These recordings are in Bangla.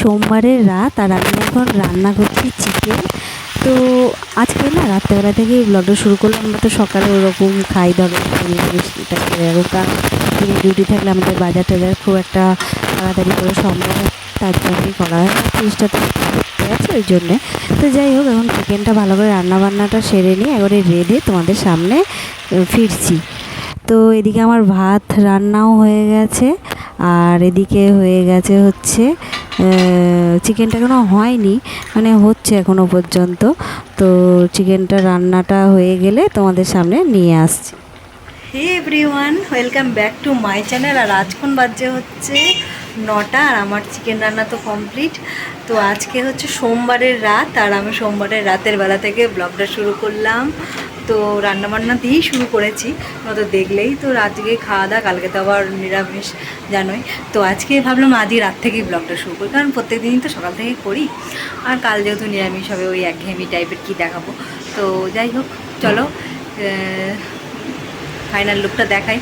সোমবারের রাত আর আমি এখন রান্না করছি চিকেন। তো আজকে না রাত্রেবেলা থেকেই ব্লগটা শুরু করলাম। আমরা তো সকালে ওরকম খাই, ধরো নিরামিষটা খেয়ে রাখবো, কারণ দিনে ডিউটি থাকলে আমাদের বাজার টাজার খুব একটা তাড়াতাড়ি করে সম্ভব হয়, তার জন্যই করা হয়। জিনিসটা তো করতে আছে ওই জন্যে। তো যাই হোক, এখন চিকেনটা ভালো করে রান্নাবান্নাটা সেরে নিয়ে এবারে রেঁধে তোমাদের সামনে ফিরছি। তো এদিকে আমার ভাত রান্নাও হয়ে গেছে, আর এদিকে হয়ে গেছে হচ্ছে চিকেনটা এখনও হয়নি, মানে হচ্ছে এখনও পর্যন্ত। তো চিকেনটা রান্নাটা হয়ে গেলে তোমাদের সামনে নিয়ে আসছি। Hey everyone, welcome back to my channel. আর আজখন বাজে হচ্ছে 9টা, আর আমার চিকেন রান্না তো কমপ্লিট। তো আজকে হচ্ছে সোমবারের রাত, আর আমি সোমবারের রাতের বেলা থেকে ব্লগটা শুরু করলাম। তো রান্নাবান্না দিয়েই শুরু করেছি, তো দেখলেই তো আজকে খাওয়া দাওয়া, কালকে তো আবার নিরামিষ জানোই। তো আজকে ভাবলাম আজই রাত থেকেই ব্লগটা শুরু করি, কারণ প্রত্যেক দিনই তো সকাল থেকেই করি, আর কাল যেহেতু নিরামিষ হবে ওই একঘেয়েমি টাইপের কী দেখাবো। তো যাই হোক, চলো ফাইনাল লুকটা দেখাই।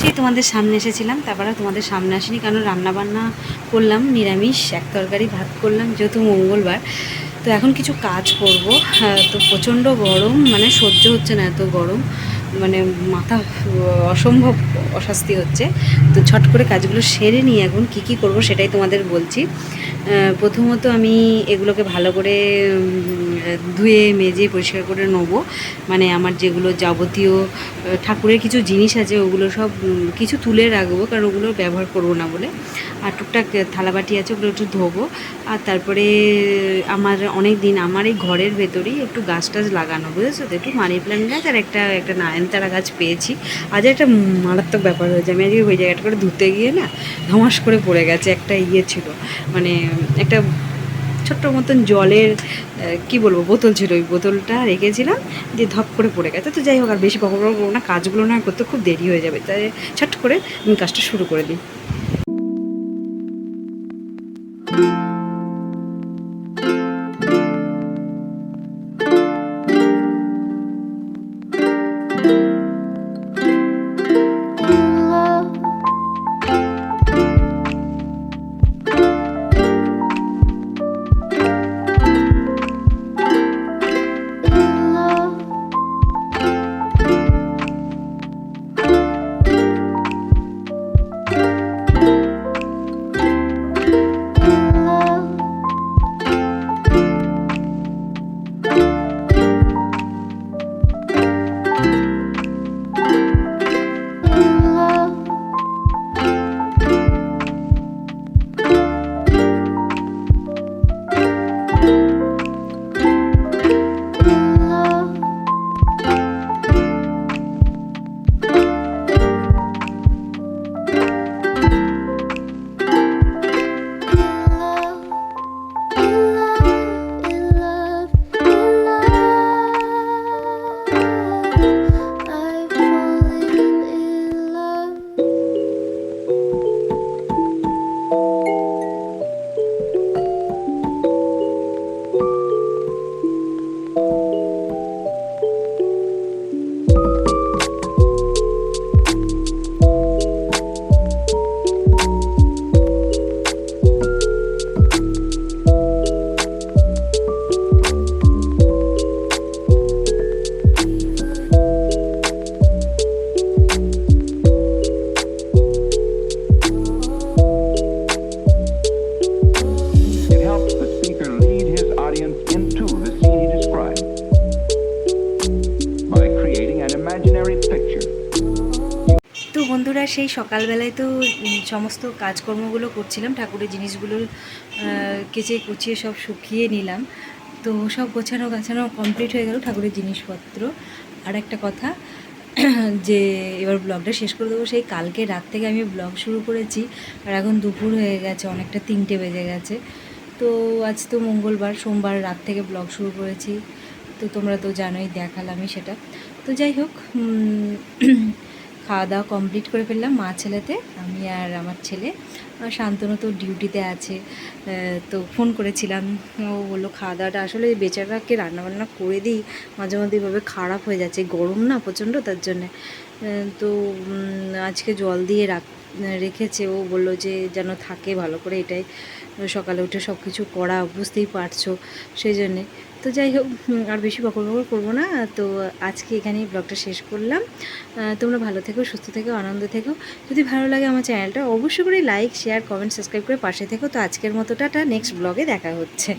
সেই তোমাদের সামনে এসেছিলাম, তারপরে তোমাদের সামনে আসিনি, কারণ রান্নাবান্না করলাম নিরামিষ, এক তরকারি ভাত করলাম যেহেতু মঙ্গলবার। তো এখন কিছু কাজ করব। তো প্রচণ্ড গরম, মানে সহ্য হচ্ছে না এত গরম, মানে মাথা অসম্ভব অস্বস্তি হচ্ছে। তো ছট করে কাজগুলো সেরে নিয়ে এখন কি কি করব সেটাই তোমাদের বলছি। প্রথমত আমি এগুলোকে ভালো করে ধুয়ে মেজে পরিষ্কার করে নেবো। মানে আমার যেগুলো যাবতীয় ঠাকুরের কিছু জিনিস আছে ওগুলো সব কিছু তুলে রাখবো, কারণ ওগুলো ব্যবহার করবো না বলে। আর টুকটাক থালাবাটি আছে ওগুলো একটু ধোবো। আর তারপরে আমার অনেক দিন আমার এই ঘরের ভেতরেই একটু গাছ টাছ লাগানো, বুঝেছো তো, একটু মানি প্ল্যান্ট গাছ আর একটা নয়নতারা গাছ পেয়েছি। আজ একটা মারাত্মক ব্যাপার হয়েছে, আমি আজকে ওই জায়গাটা করে ধুতে গিয়ে না ধমাস করে পড়ে গেছে। একটা ছিল, মানে একটা ছোট্ট মতন জলের কি বলবো বোতল ছিল, ওই বোতলটা রেখেছিলাম, দিয়ে ধপ করে পড়ে গেছে। তো যাই হোক, আর বেশি বকর করবো না, কাজগুলো না করতে খুব দেরি হয়ে যাবে, তাই ছট করে আমি কাজটা শুরু করে দিই। তো বন্ধুরা, সেই সকালবেলায় তো সমস্ত কাজকর্মগুলো করছিলাম, ঠাকুরের জিনিসগুলো কেচে কুচিয়ে সব শুকিয়ে নিলাম। তো সব গোছানো গাছানো কমপ্লিট হয়ে গেল ঠাকুরের জিনিসপত্র। আর একটা কথা, যে এবার ব্লগটা শেষ করে দেবো। সেই কালকে রাত থেকে আমি ব্লগ শুরু করেছি, আর এখন দুপুর হয়ে গেছে, অনেকটা 3টে বেজে গেছে। তো আজ তো মঙ্গলবার, সোমবার রাত থেকে ব্লগ শুরু করেছি। তো তোমরা তো জানোই, দেখালামই সেটা। তো যাই হোক, খাওয়া দাওয়া কমপ্লিট করে ফেললাম মা ছেলেতে, আমি আর আমার ছেলে। আর শান্তনু তো ডিউটিতে আছে। তো ফোন করেছিলাম, ও বললো খাওয়া দাওয়াটা আসলে বেচারাকে রান্নাবান্না করে দিই, মাঝে মধ্যে এভাবে খারাপ হয়ে যাচ্ছে, গরম না প্রচণ্ড, তার জন্যে। তো আজকে জল দিয়ে রেখেছে। ও বললো যে যেন থাকে ভালো করে, এটাই সকালে উঠে সব কিছু করা, বুঝতেই পারছো, সেই জন্যে। তো যাই হোক, আর বেশি বকর বকর করবো না। তো আজকে এখানেই ব্লগটা শেষ করলাম। তোমরা ভালো থেকো, সুস্থ থেকো, আনন্দ থেকো। যদি ভালো লাগে আমার চ্যানেলটা অবশ্যই করে লাইক, শেয়ার, কমেন্ট, সাবস্ক্রাইব করে পাশে থেকো। তো আজকের মতো টাটা, নেক্সট ব্লগে দেখা হচ্ছে।